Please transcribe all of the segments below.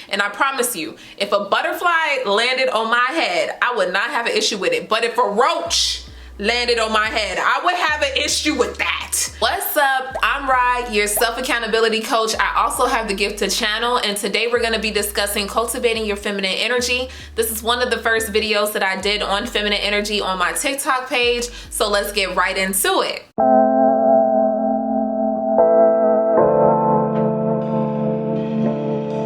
And I promise you, if a butterfly landed on my head, I would not have an issue with it. But if a roach landed on my head, I would have an issue with that. What's up? I'm Rah, your self-accountability coach. I also have the gift to channel, and today we're going to be discussing cultivating your feminine energy. This is one of the first videos that I did on feminine energy on my TikTok page, so let's get right into it.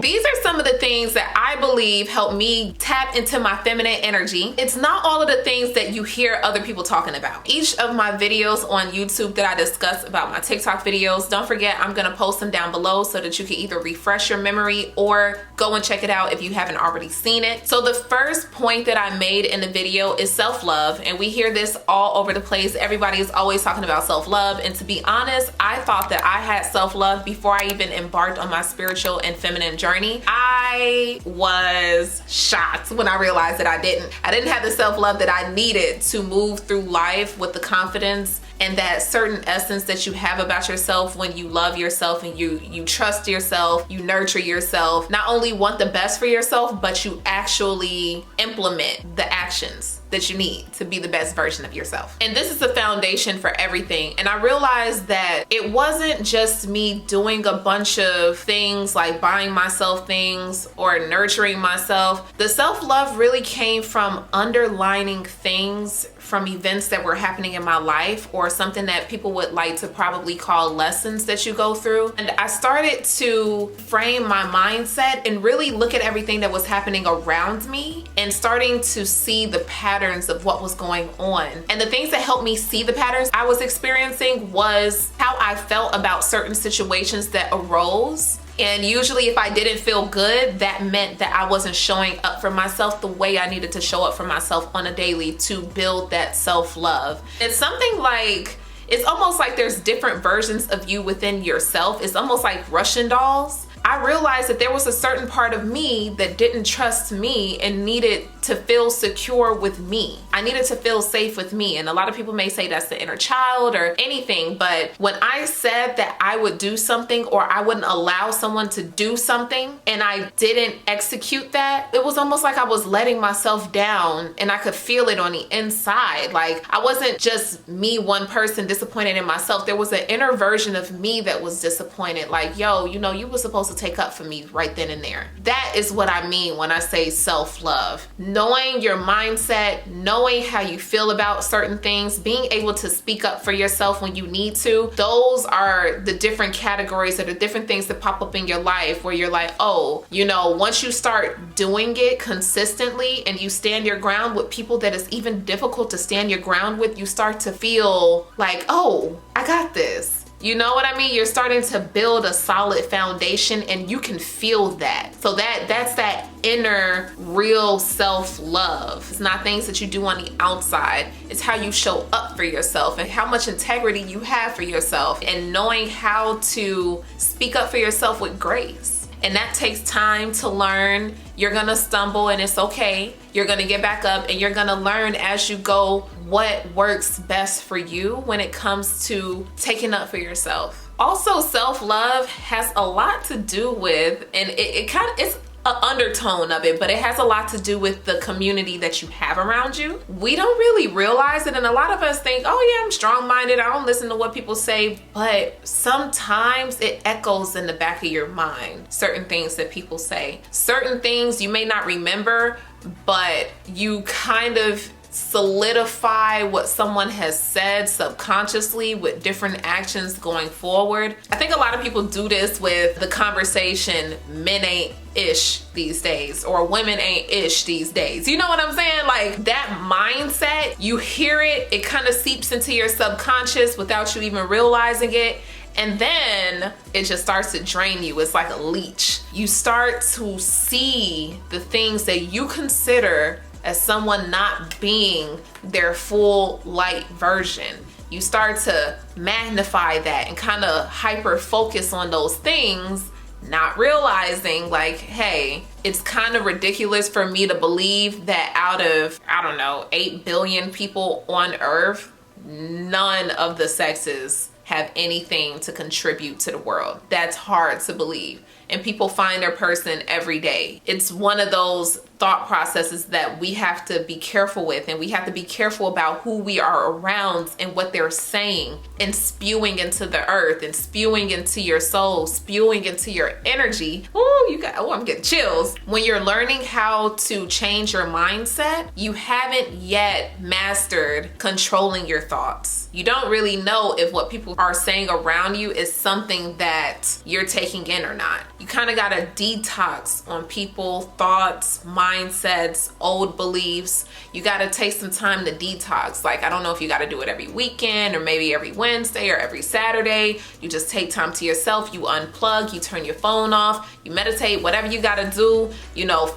These are some of the things that I believe help me tap into my feminine energy. It's not all of the things that you hear other people talking about. Each of my videos on YouTube that I discuss about my TikTok videos, don't forget I'm gonna post them down below so that you can either refresh your memory or go and check it out if you haven't already seen it. So the first point that I made in the video is self-love, and we hear this all over the place. Everybody is always talking about self-love, and to be honest, I thought that I had self-love before I even embarked on my spiritual and feminine journey. I was shocked when I realized that I didn't have the self-love that I needed to move through life with the confidence and that certain essence that you have about yourself when you love yourself and you trust yourself, you nurture yourself, not only want the best for yourself, but you actually implement the actions that you need to be the best version of yourself. And this is the foundation for everything. And I realized that it wasn't just me doing a bunch of things like buying myself things or nurturing myself. The self-love really came from underlining things from events that were happening in my life, or something that people would like to probably call lessons that you go through. And I started to frame my mindset and really look at everything that was happening around me and starting to see the patterns of what was going on. And the things that helped me see the patterns I was experiencing was how I felt about certain situations that arose. And usually if I didn't feel good, that meant that I wasn't showing up for myself the way I needed to show up for myself on a daily to build that self-love. It's something like, it's almost like there's different versions of you within yourself. It's almost like Russian dolls. I realized that there was a certain part of me that didn't trust me and needed to feel secure with me. I needed to feel safe with me. And a lot of people may say that's the inner child or anything, but when I said that I would do something or I wouldn't allow someone to do something and I didn't execute that, it was almost like I was letting myself down, and I could feel it on the inside. Like I wasn't just me, one person disappointed in myself. There was an inner version of me that was disappointed. Like, yo, you know, you were supposed to take up for me right then and there. That is what I mean when I say self-love. Knowing your mindset, knowing how you feel about certain things, being able to speak up for yourself when you need to. Those are the different categories or the different things that pop up in your life where you're like, oh, you know, once you start doing it consistently and you stand your ground with people that is even difficult to stand your ground with, you start to feel like, oh, I got this. You know what I mean? You're starting to build a solid foundation, and you can feel that. So that's that inner real self-love. It's not things that you do on the outside. It's how you show up for yourself and how much integrity you have for yourself, and knowing how to speak up for yourself with grace. And that takes time to learn. You're gonna stumble, and it's okay. You're gonna get back up, and you're gonna learn as you go what works best for you when it comes to taking up for yourself. Also, self-love has a lot to do with, and it's an undertone of it, but it has a lot to do with the community that you have around you. We don't really realize it, and a lot of us think, oh yeah, I'm strong-minded, I don't listen to what people say, but sometimes it echoes in the back of your mind, certain things that people say. Certain things you may not remember, but you kind of solidify what someone has said subconsciously with different actions going forward. I think a lot of people do this with the conversation, men ain't ish these days, or women ain't ish these days. You know what I'm saying? Like that mindset, you hear it, it kind of seeps into your subconscious without you even realizing it. And then it just starts to drain you. It's like a leech. You start to see the things that you consider as someone not being their full light version. You start to magnify that and kind of hyper focus on those things, not realizing like, hey, it's kind of ridiculous for me to believe that out of, I don't know, 8 billion people on earth, none of the sexes have anything to contribute to the world. That's hard to believe. and people find their person every day. It's one of those thought processes that we have to be careful with, and we have to be careful about who we are around and what they're saying and spewing into the earth and spewing into your soul, spewing into your energy. I'm getting chills. When you're learning how to change your mindset, you haven't yet mastered controlling your thoughts. You don't really know if what people are saying around you is something that you're taking in or not. You kind of got to detox on people, thoughts, mindsets, old beliefs. You got to take some time to detox. Like, I don't know if you got to do it every weekend or maybe every Wednesday or every Saturday. You just take time to yourself. You unplug, you turn your phone off, you meditate, whatever you got to do,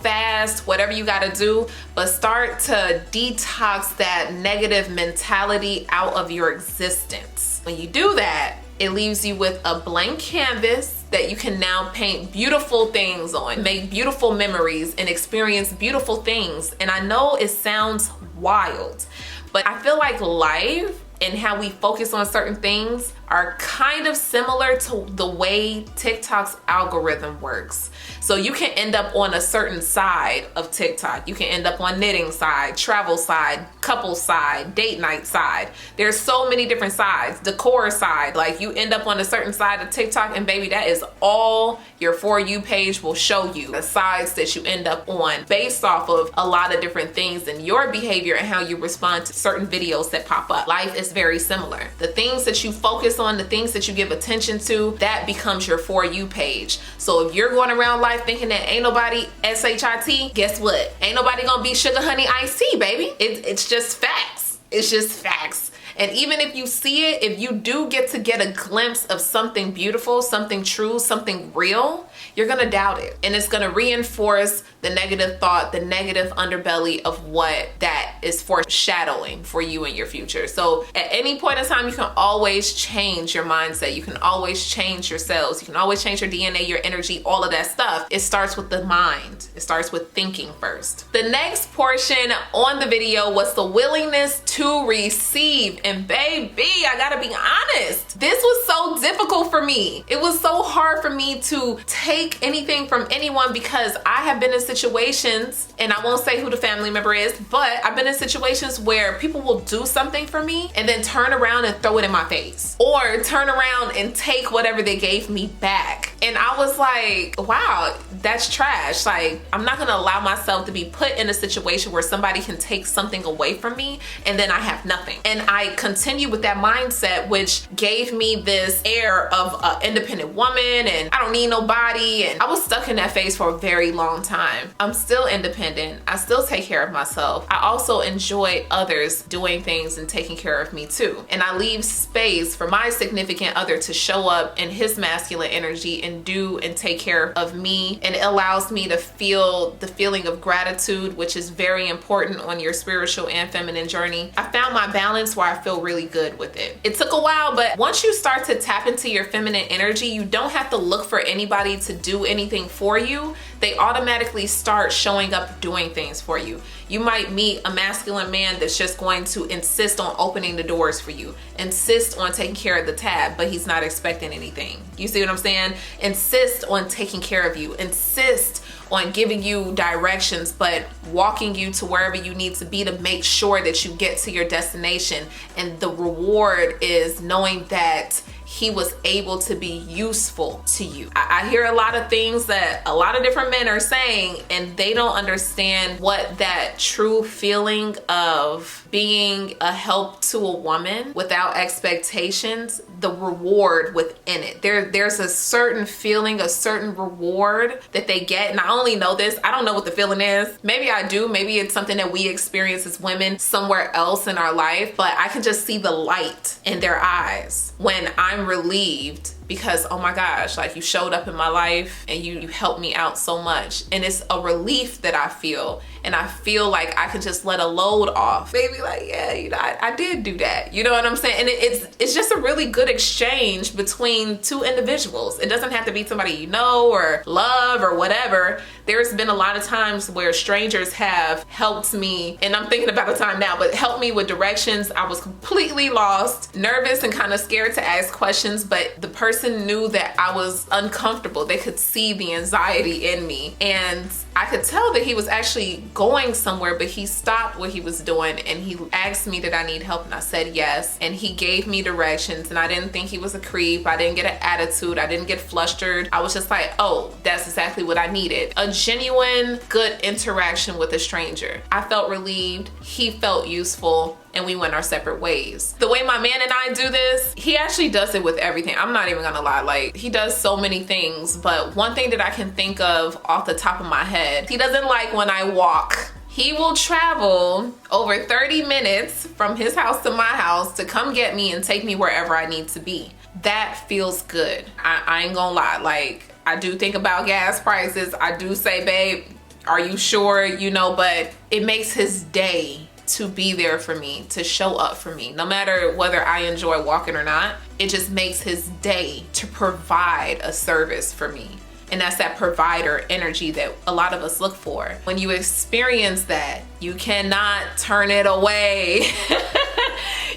fast, whatever you got to do, but start to detox that negative mentality out of your existence. When you do that, it leaves you with a blank canvas that you can now paint beautiful things on, make beautiful memories, and experience beautiful things. And I know it sounds wild, but I feel like life and how we focus on certain things are kind of similar to the way TikTok's algorithm works. So you can end up on a certain side of TikTok. You can end up on knitting side, travel side, couple side, date night side. There's so many different sides, decor side. Like, you end up on a certain side of TikTok, and baby, that is all your For You page will show you, the sides that you end up on based off of a lot of different things and your behavior and how you respond to certain videos that pop up. Life is very similar. The things that you focus on, the things that you give attention to, that becomes your For You page. So if you're going around life thinking that ain't nobody SHIT, guess what? Ain't nobody gonna be sugar honey iced tea, baby. It's just facts. It's just facts. And even if you see it, if you do get a glimpse of something beautiful, something true, something real, you're gonna doubt it. And it's gonna reinforce the negative thought, the negative underbelly of what that is foreshadowing for you in your future. So at any point in time, you can always change your mindset. You can always change your cells. You can always change your DNA, your energy, all of that stuff. It starts with the mind. It starts with thinking first. The next portion on the video was the willingness to receive. And baby, I gotta be honest, this was so difficult for me. It was so hard for me to take anything from anyone, because I have been in situations, and I won't say who the family member is, but I've been in situations where people will do something for me and then turn around and throw it in my face, or turn around and take whatever they gave me back. And I was like, wow, that's trash. Like, I'm not gonna allow myself to be put in a situation where somebody can take something away from me and then I have nothing. And I continue with that mindset, which gave me this air of an independent woman and I don't need nobody. And I was stuck in that phase for a very long time. I'm still independent. I still take care of myself. I also enjoy others doing things and taking care of me too. And I leave space for my significant other to show up in his masculine energy and do and take care of me. And it allows me to feel the feeling of gratitude, which is very important on your spiritual and feminine journey. I found my balance where I feel really good with it. It took a while, but once you start to tap into your feminine energy, you don't have to look for anybody to do anything for you. They automatically start showing up doing things for you. You might meet a masculine man that's just going to insist on opening the doors for you, insist on taking care of the tab, but he's not expecting anything. You see what I'm saying? Insist on taking care of you, insist on giving you directions, but walking you to wherever you need to be to make sure that you get to your destination. And the reward is knowing that he was able to be useful to you. I hear a lot of things that a lot of different men are saying, and they don't understand what that true feeling of being a help to a woman without expectations, the reward within it. There's a certain feeling, a certain reward that they get. And I only know this, I don't know what the feeling is. Maybe I do, maybe it's something that we experience as women somewhere else in our life, but I can just see the light in their eyes when I'm relieved, because oh my gosh, like, you showed up in my life and you helped me out so much. And it's a relief that I feel, and I feel like I can just let a load off. Baby, like, yeah, I did do that. You know what I'm saying? And it's just a really good exchange between two individuals. It doesn't have to be somebody you know or love or whatever. there's been a lot of times where strangers have helped me, and I'm thinking about a time now, but helped me with directions. I was completely lost, nervous, and kind of scared to ask questions, but the person knew that I was uncomfortable. They could see the anxiety in me, and I could tell that he was actually going somewhere, but he stopped what he was doing and he asked me, did I need help? And I said yes, and he gave me directions, and I didn't think he was a creep. I didn't get an attitude. I didn't get flustered. I was just like, oh, that's exactly what I needed. A genuine good interaction with a stranger. I felt relieved. He felt useful, and we went our separate ways. The way my man and I do this, he actually does it with everything. I'm not even gonna lie, like, he does so many things, but one thing that I can think of off the top of my head, he doesn't like when I walk. He will travel over 30 minutes from his house to my house to come get me and take me wherever I need to be. That feels good. I ain't gonna lie, like, I do think about gas prices. I do say, babe, are you sure? You know, but it makes his day to be there for me, to show up for me, no matter whether I enjoy walking or not. It just makes his day to provide a service for me. And that's that provider energy that a lot of us look for. When you experience that, you cannot turn it away.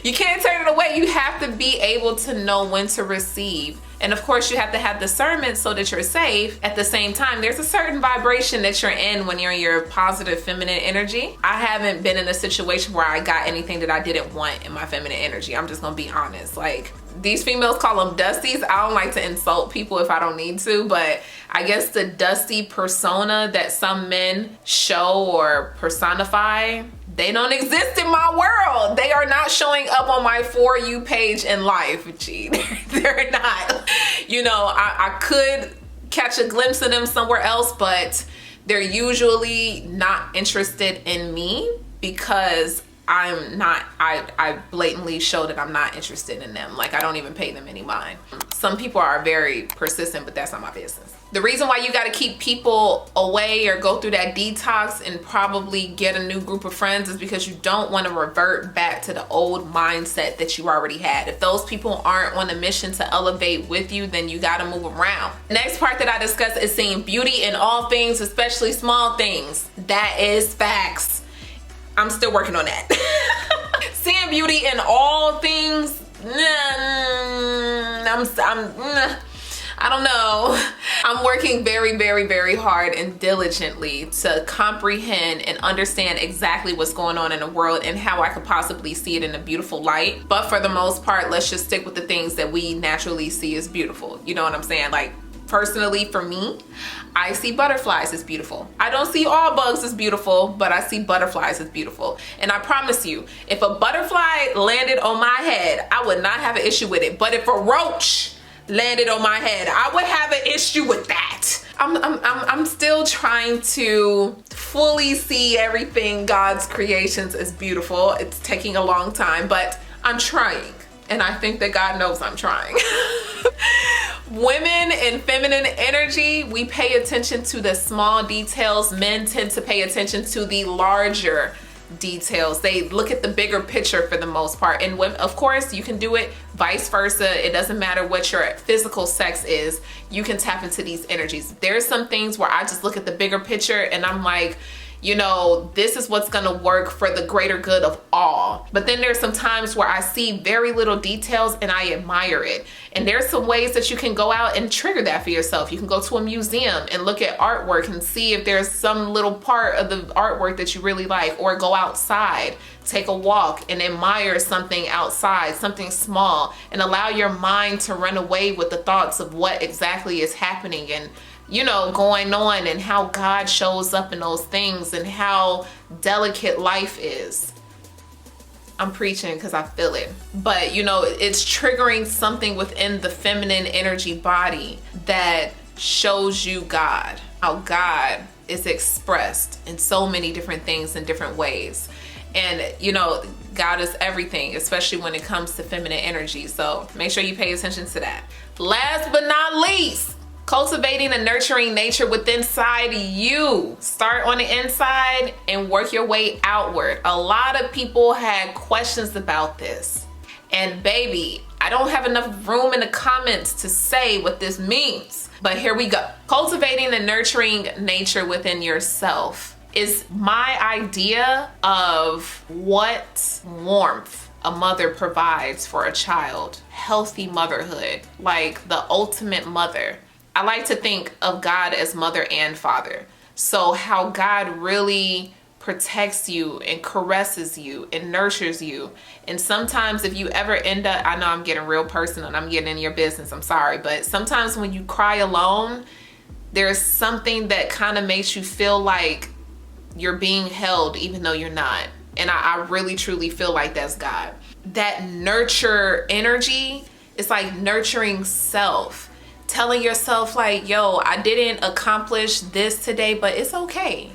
You can't turn it away. You have to be able to know when to receive. And of course, you have to have discernment so that you're safe. At the same time, there's a certain vibration that you're in when you're in your positive feminine energy. I haven't been in a situation where I got anything that I didn't want in my feminine energy. I'm just gonna be honest. Like, these females call them dusties. I don't like to insult people if I don't need to, but I guess the dusty persona that some men show or personify, they don't exist in my world. They are not showing up on my For You page in life. Gee, they're not. You know, I could catch a glimpse of them somewhere else, but they're usually not interested in me because I'm not, I blatantly show that I'm not interested in them. Like, I don't even pay them any mind. Some people are very persistent, but that's not my business. The reason why you got to keep people away or go through that detox and probably get a new group of friends is because you don't want to revert back to the old mindset that you already had. If those people aren't on a mission to elevate with you, then you got to move around. The next part that I discuss is seeing beauty in all things, especially small things. That is facts. I'm still working on that. Seeing beauty in all things, I don't know. I'm working very, very, very hard and diligently to comprehend and understand exactly what's going on in the world and how I could possibly see it in a beautiful light. But for the most part, let's just stick with the things that we naturally see as beautiful. You know what I'm saying? Like, personally, for me, I see butterflies as beautiful. I don't see all bugs as beautiful, but I see butterflies as beautiful. And I promise you, if a butterfly landed on my head, I would not have an issue with it. But if a roach landed on my head, I would have an issue with that. I'm still trying to fully see everything God's creations as beautiful. It's taking a long time, but I'm trying. And I think that God knows I'm trying. Women in feminine energy, we pay attention to the small details. Men tend to pay attention to the larger details. They look at the bigger picture for the most part. And women, of course, you can do it vice versa. It doesn't matter what your physical sex is. You can tap into these energies. There's some things where I just look at the bigger picture and I'm like, you know, this is what's gonna work for the greater good of all. But then there's some times where I see very little details and I admire it. And there's some ways that you can go out and trigger that for yourself. You can go to a museum and look at artwork and see if there's some little part of the artwork that you really like, or go outside, take a walk and admire something outside, something small, and allow your mind to run away with the thoughts of what exactly is happening and, you know, going on, and how God shows up in those things and how delicate life is. I'm preaching because I feel it. But, you know, it's triggering something within the feminine energy body that shows you God, how God is expressed in so many different things in different ways. And, you know, God is everything, especially when it comes to feminine energy. So make sure you pay attention to that. Last but not least, cultivating a nurturing nature within inside you. Start on the inside and work your way outward. A lot of people had questions about this. And baby, I don't have enough room in the comments to say what this means. But here we go. Cultivating the nurturing nature within yourself is my idea of what warmth a mother provides for a child. Healthy motherhood, like the ultimate mother. I like to think of God as mother and father. So how God really protects you and caresses you and nurtures you. And sometimes if you ever end up, I know I'm getting real personal and I'm getting in your business, I'm sorry, but sometimes when you cry alone, there's something that kind of makes you feel like you're being held even though you're not. And I really truly feel like that's God. That nurture energy is like nurturing self. Telling yourself like, yo, I didn't accomplish this today, but it's okay.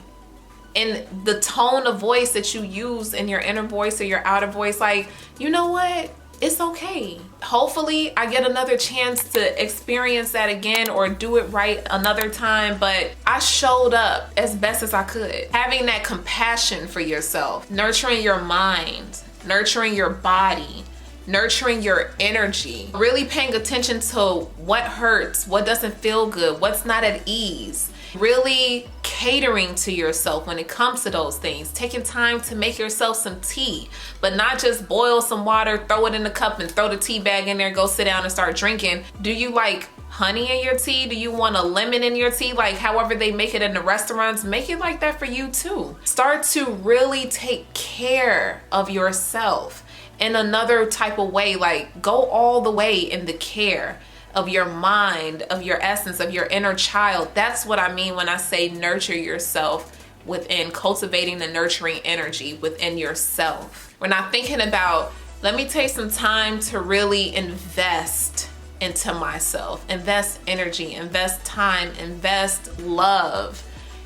And the tone of voice that you use in your inner voice or your outer voice, like, you know what? It's okay. Hopefully I get another chance to experience that again or do it right another time, but I showed up as best as I could. Having that compassion for yourself, nurturing your mind, nurturing your body, nurturing your energy, really paying attention to what hurts, what doesn't feel good, what's not at ease, really catering to yourself when it comes to those things, taking time to make yourself some tea, but not just boil some water, throw it in a cup and throw the tea bag in there, go sit down and start drinking. Do you like honey in your tea? Do you want a lemon in your tea? Like however they make it in the restaurants, make it like that for you too. Start to really take care of yourself in another type of way, like go all the way in the care of your mind, of your essence, of your inner child. That's what I mean when I say nurture yourself within, cultivating the nurturing energy within yourself. We're not thinking about, let me take some time to really invest into myself, invest energy, invest time, invest love.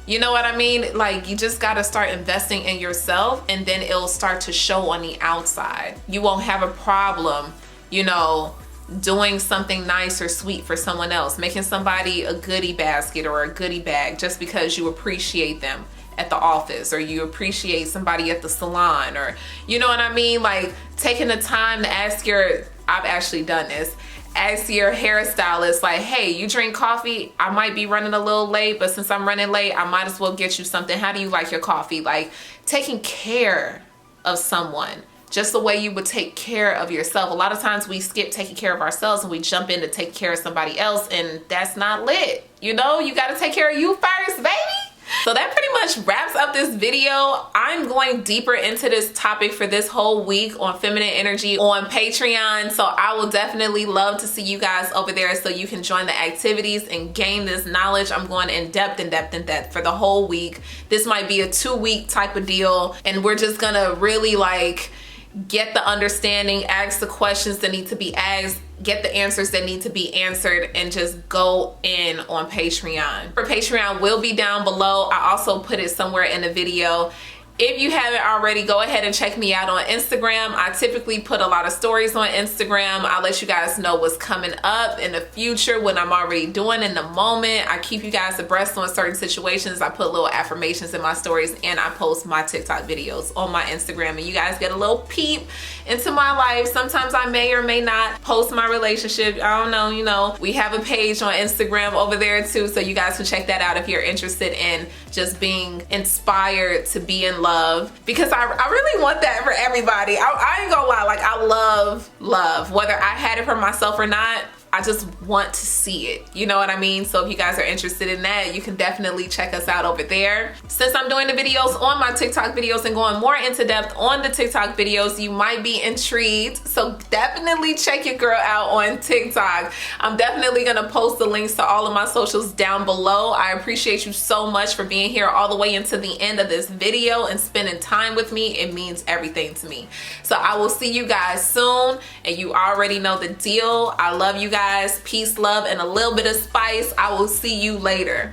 You know what I mean? Like you just got to start investing in yourself and then it'll start to show on the outside. You won't have a problem, you know, doing something nice or sweet for someone else, making somebody a goodie basket or a goodie bag just because you appreciate them at the office or you appreciate somebody at the salon, or you know what I mean? Like taking the time to ask I've actually done this, ask your hairstylist like, hey, you drink coffee? I might be running a little late, but since I'm running late, I might as well get you something. How do you like your coffee? Like taking care of someone just the way you would take care of yourself. A lot of times we skip taking care of ourselves and we jump in to take care of somebody else, and that's not lit. You know, you got to take care of you first, baby. So that pretty much wraps up this video. I'm going deeper into this topic for this whole week on feminine energy on Patreon. So I will definitely love to see you guys over there so you can join the activities and gain this knowledge. I'm going in depth for the whole week. This might be a 2-week type of deal, and we're just gonna really like get the understanding, ask the questions that need to be asked, get the answers that need to be answered, and just go in on Patreon. For Patreon will be down below. I also put it somewhere in the video. If you haven't already, go ahead and check me out on Instagram. I typically put a lot of stories on Instagram. I'll let you guys know what's coming up in the future, what I'm already doing in the moment. I keep you guys abreast on certain situations. I put little affirmations in my stories, and I post my TikTok videos on my Instagram, and you guys get a little peep into my life. Sometimes I may or may not post my relationship. I don't know, you know. We have a page on Instagram over there too, so you guys can check that out if you're interested in just being inspired to be in love, because I really want that for everybody. I ain't gonna lie, like I love, whether I had it for myself or not. I just want to see it. You know what I mean? So if you guys are interested in that, you can definitely check us out over there. Since I'm doing the videos on my TikTok videos and going more into depth on the TikTok videos, you might be intrigued. So definitely check your girl out on TikTok. I'm definitely gonna post the links to all of my socials down below. I appreciate you so much for being here all the way into the end of this video and spending time with me. It means everything to me. So I will see you guys soon, and you already know the deal. I love you guys. Peace, love, and a little bit of spice. I will see you later.